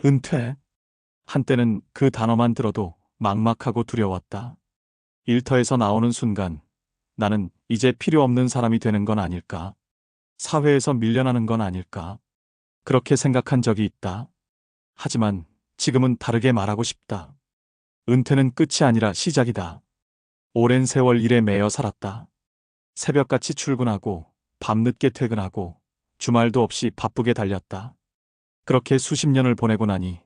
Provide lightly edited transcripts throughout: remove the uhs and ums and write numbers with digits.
은퇴. 한때는 그 단어만 들어도 막막하고 두려웠다. 일터에서 나오는 순간 나는 이제 필요 없는 사람이 되는 건 아닐까? 사회에서 밀려나는 건 아닐까? 그렇게 생각한 적이 있다. 하지만 지금은 다르게 말하고 싶다. 은퇴는 끝이 아니라 시작이다. 오랜 세월 일에 매여 살았다. 새벽같이 출근하고 밤늦게 퇴근하고 주말도 없이 바쁘게 달렸다. 그렇게 수십 년을 보내고 나니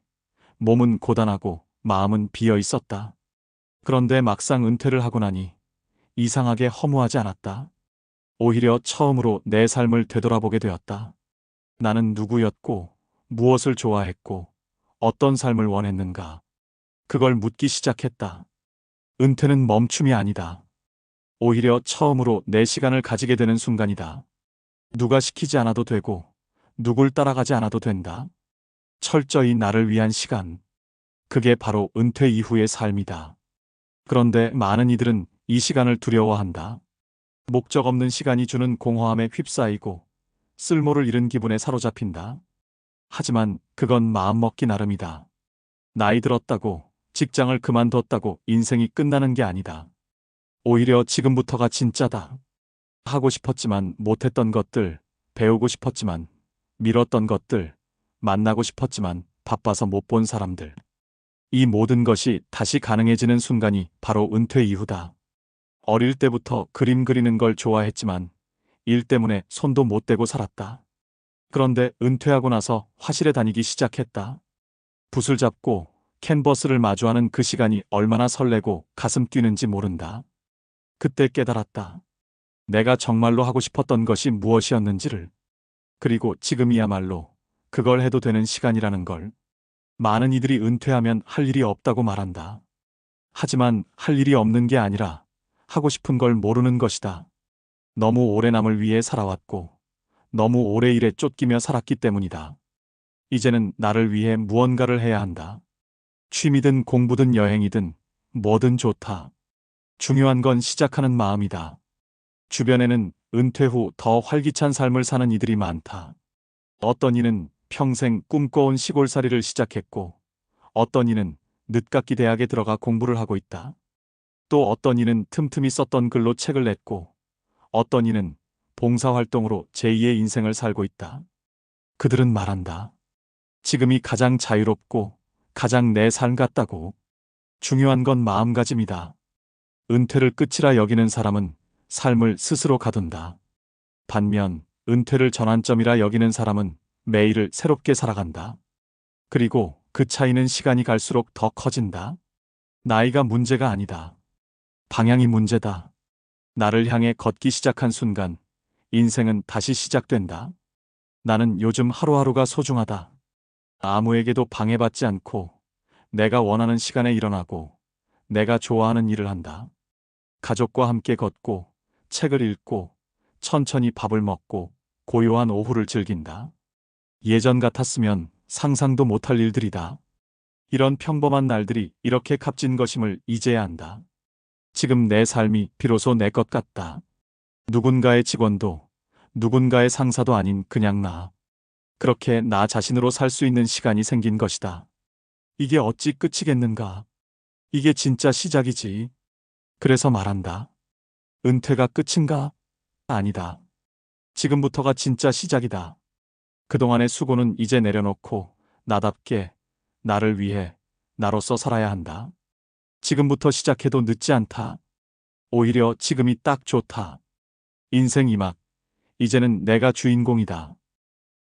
몸은 고단하고 마음은 비어 있었다. 그런데 막상 은퇴를 하고 나니 이상하게 허무하지 않았다. 오히려 처음으로 내 삶을 되돌아보게 되었다. 나는 누구였고, 무엇을 좋아했고, 어떤 삶을 원했는가. 그걸 묻기 시작했다. 은퇴는 멈춤이 아니다. 오히려 처음으로 내 시간을 가지게 되는 순간이다. 누가 시키지 않아도 되고, 누굴 따라가지 않아도 된다. 철저히 나를 위한 시간. 그게 바로 은퇴 이후의 삶이다. 그런데 많은 이들은 이 시간을 두려워한다. 목적 없는 시간이 주는 공허함에 휩싸이고 쓸모를 잃은 기분에 사로잡힌다. 하지만 그건 마음먹기 나름이다. 나이 들었다고, 직장을 그만뒀다고 인생이 끝나는 게 아니다. 오히려 지금부터가 진짜다. 하고 싶었지만 못했던 것들, 배우고 싶었지만 미뤘던 것들, 만나고 싶었지만 바빠서 못 본 사람들. 이 모든 것이 다시 가능해지는 순간이 바로 은퇴 이후다. 어릴 때부터 그림 그리는 걸 좋아했지만 일 때문에 손도 못 대고 살았다. 그런데 은퇴하고 나서 화실에 다니기 시작했다. 붓을 잡고 캔버스를 마주하는 그 시간이 얼마나 설레고 가슴 뛰는지 모른다. 그때 깨달았다. 내가 정말로 하고 싶었던 것이 무엇이었는지를. 그리고 지금이야말로 그걸 해도 되는 시간이라는 걸. 많은 이들이 은퇴하면 할 일이 없다고 말한다. 하지만 할 일이 없는 게 아니라 하고 싶은 걸 모르는 것이다. 너무 오래 남을 위해 살아왔고 너무 오래 일에 쫓기며 살았기 때문이다. 이제는 나를 위해 무언가를 해야 한다. 취미든 공부든 여행이든 뭐든 좋다. 중요한 건 시작하는 마음이다. 주변에는 은퇴 후 더 활기찬 삶을 사는 이들이 많다. 어떤 이는 평생 꿈꿔온 시골살이를 시작했고, 어떤 이는 늦깎이 대학에 들어가 공부를 하고 있다. 또 어떤 이는 틈틈이 썼던 글로 책을 냈고, 어떤 이는 봉사활동으로 제2의 인생을 살고 있다. 그들은 말한다. 지금이 가장 자유롭고 가장 내 삶 같다고. 중요한 건 마음가짐이다. 은퇴를 끝이라 여기는 사람은 삶을 스스로 가둔다. 반면 은퇴를 전환점이라 여기는 사람은 매일을 새롭게 살아간다. 그리고 그 차이는 시간이 갈수록 더 커진다. 나이가 문제가 아니다. 방향이 문제다. 나를 향해 걷기 시작한 순간 인생은 다시 시작된다. 나는 요즘 하루하루가 소중하다. 아무에게도 방해받지 않고 내가 원하는 시간에 일어나고 내가 좋아하는 일을 한다. 가족과 함께 걷고 책을 읽고 천천히 밥을 먹고 고요한 오후를 즐긴다. 예전 같았으면 상상도 못할 일들이다. 이런 평범한 날들이 이렇게 값진 것임을 이제야 안다. 지금 내 삶이 비로소 내 것 같다. 누군가의 직원도 누군가의 상사도 아닌 그냥 나. 그렇게 나 자신으로 살 수 있는 시간이 생긴 것이다. 이게 어찌 끝이겠는가? 이게 진짜 시작이지. 그래서 말한다. 은퇴가 끝인가? 아니다. 지금부터가 진짜 시작이다. 그동안의 수고는 이제 내려놓고 나답게 나를 위해 나로서 살아야 한다. 지금부터 시작해도 늦지 않다. 오히려 지금이 딱 좋다. 인생 이막, 이제는 내가 주인공이다.